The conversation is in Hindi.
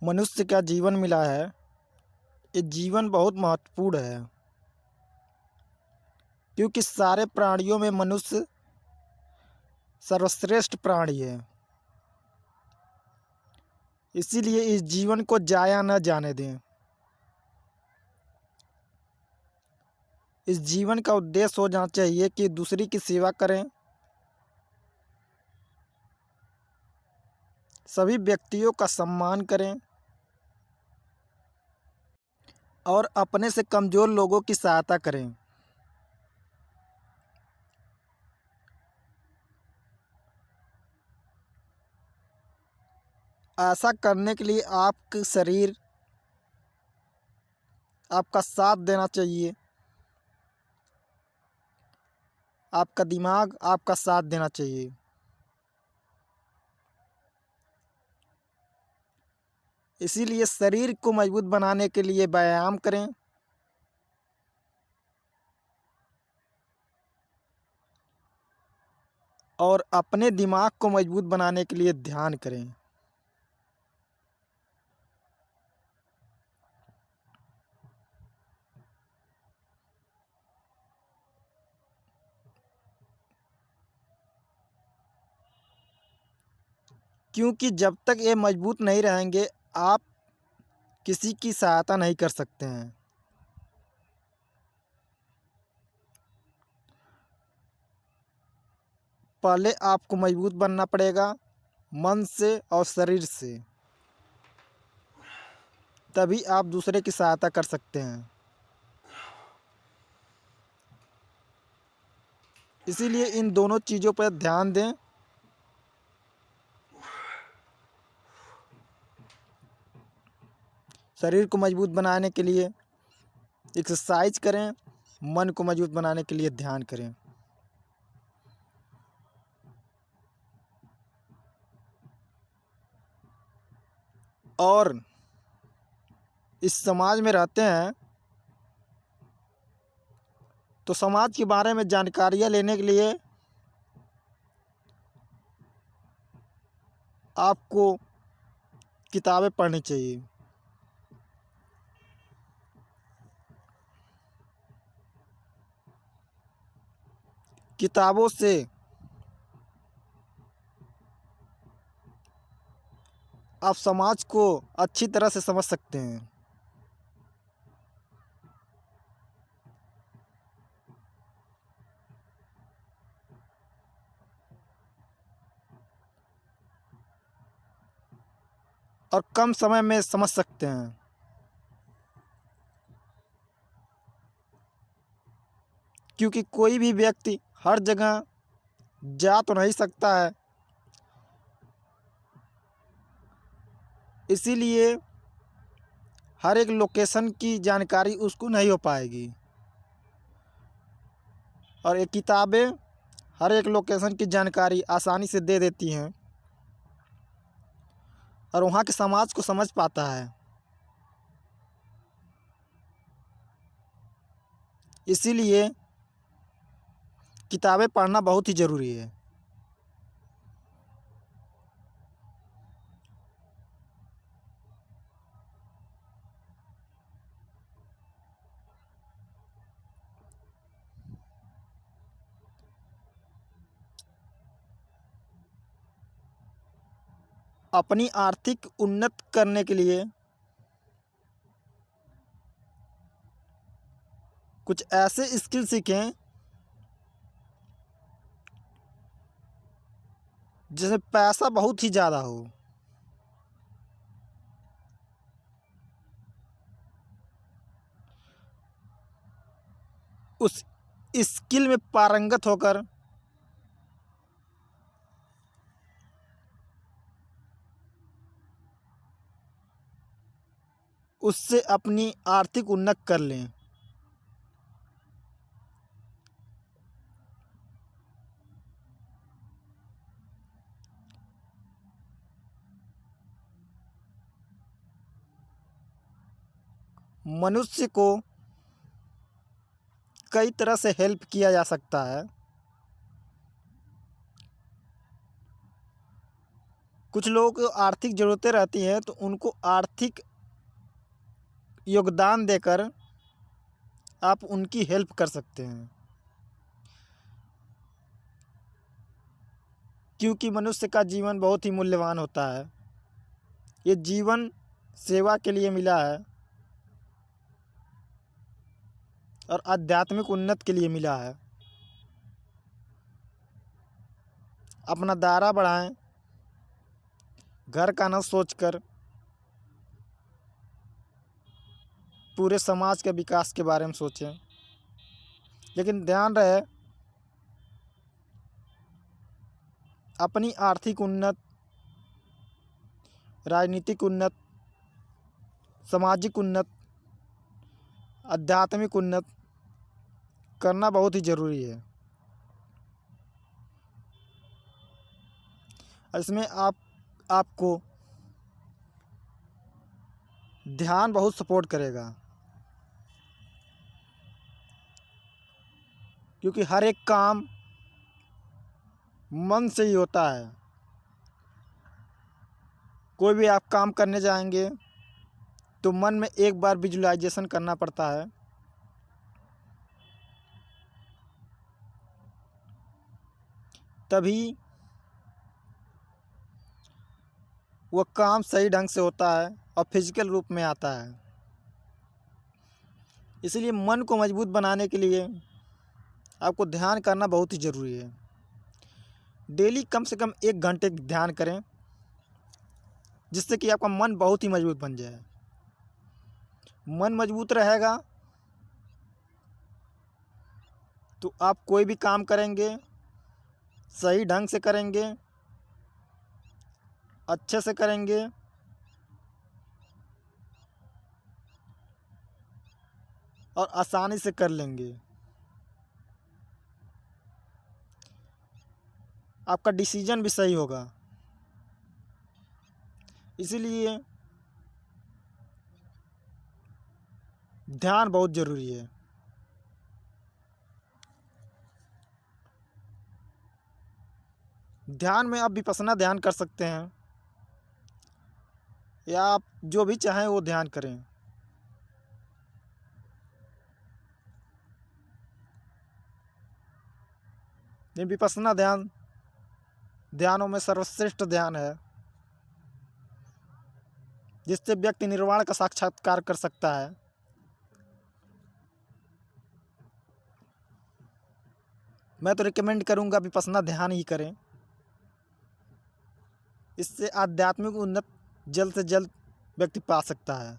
मनुष्य का जीवन मिला है, ये जीवन बहुत महत्वपूर्ण है, क्योंकि सारे प्राणियों में मनुष्य सर्वश्रेष्ठ प्राणी है। इसीलिए इस जीवन को जाया न जाने दें। इस जीवन का उद्देश्य हो जाना चाहिए कि दूसरे की सेवा करें, सभी व्यक्तियों का सम्मान करें और अपने से कमज़ोर लोगों की सहायता करें। ऐसा करने के लिए आपका शरीर आपका साथ देना चाहिए, आपका दिमाग आपका साथ देना चाहिए। इसीलिए शरीर को मजबूत बनाने के लिए व्यायाम करें और अपने दिमाग को मजबूत बनाने के लिए ध्यान करें। क्योंकि जब तक ये मजबूत नहीं रहेंगे, आप किसी की सहायता नहीं कर सकते हैं। पहले आपको मजबूत बनना पड़ेगा मन से और शरीर से, तभी आप दूसरे की सहायता कर सकते हैं। इसीलिए इन दोनों चीज़ों पर ध्यान दें। शरीर को मजबूत बनाने के लिए एक्सरसाइज करें, मन को मजबूत बनाने के लिए ध्यान करें। और इस समाज में रहते हैं तो समाज के बारे में जानकारियाँ लेने के लिए आपको किताबें पढ़नी चाहिए। किताबों से आप समाज को अच्छी तरह से समझ सकते हैं। और कम समय में समझ सकते हैं। क्योंकि कोई भी व्यक्ति हर जगह जा तो नहीं सकता है, इसीलिए हर एक लोकेशन की जानकारी उसको नहीं हो पाएगी। और ये किताबें हर एक लोकेशन की जानकारी आसानी से दे देती हैं और वहाँ के समाज को समझ पाता है। इसीलिए किताबें पढ़ना बहुत ही ज़रूरी है। अपनी आर्थिक उन्नत करने के लिए कुछ ऐसे स्किल सीखें जिसमें पैसा बहुत ही ज़्यादा हो। उस स्किल में पारंगत होकर उससे अपनी आर्थिक उन्नत कर लें। मनुष्य को कई तरह से हेल्प किया जा सकता है। कुछ लोगों को आर्थिक ज़रूरतें रहती हैं तो उनको आर्थिक योगदान देकर आप उनकी हेल्प कर सकते हैं, क्योंकि मनुष्य का जीवन बहुत ही मूल्यवान होता है। ये जीवन सेवा के लिए मिला है और आध्यात्मिक उन्नति के लिए मिला है। अपना दायरा बढ़ाएं, घर का न सोचकर पूरे समाज के विकास के बारे में सोचें। लेकिन ध्यान रहे, अपनी आर्थिक उन्नति, राजनीतिक उन्नति, सामाजिक उन्नति, आध्यात्मिक उन्नति करना बहुत ही ज़रूरी है। इसमें आपको ध्यान बहुत सपोर्ट करेगा, क्योंकि हर एक काम मन से ही होता है। कोई भी आप काम करने जाएंगे तो मन में एक बार विजुलाइजेशन करना पड़ता है, तभी वह काम सही ढंग से होता है और फिजिकल रूप में आता है। इसलिए मन को मजबूत बनाने के लिए आपको ध्यान करना बहुत ही ज़रूरी है। डेली कम से कम 1 घंटे ध्यान करें, जिससे कि आपका मन बहुत ही मजबूत बन जाए। मन मजबूत रहेगा तो आप कोई भी काम करेंगे सही ढंग से करेंगे, अच्छे से करेंगे और आसानी से कर लेंगे। आपका डिसीजन भी सही होगा। इसीलिए ध्यान बहुत ज़रूरी है। ध्यान में आप विपश्यना ध्यान कर सकते हैं, या आप जो भी चाहें वो ध्यान करें। ये विपश्यना ध्यान ध्यानों में सर्वश्रेष्ठ ध्यान है, जिससे व्यक्ति निर्वाण का साक्षात्कार कर सकता है। मैं तो रिकमेंड करूंगा विपश्यना ध्यान ही करें। इससे आध्यात्मिक उन्नति जल्द से जल्द व्यक्ति पा सकता है।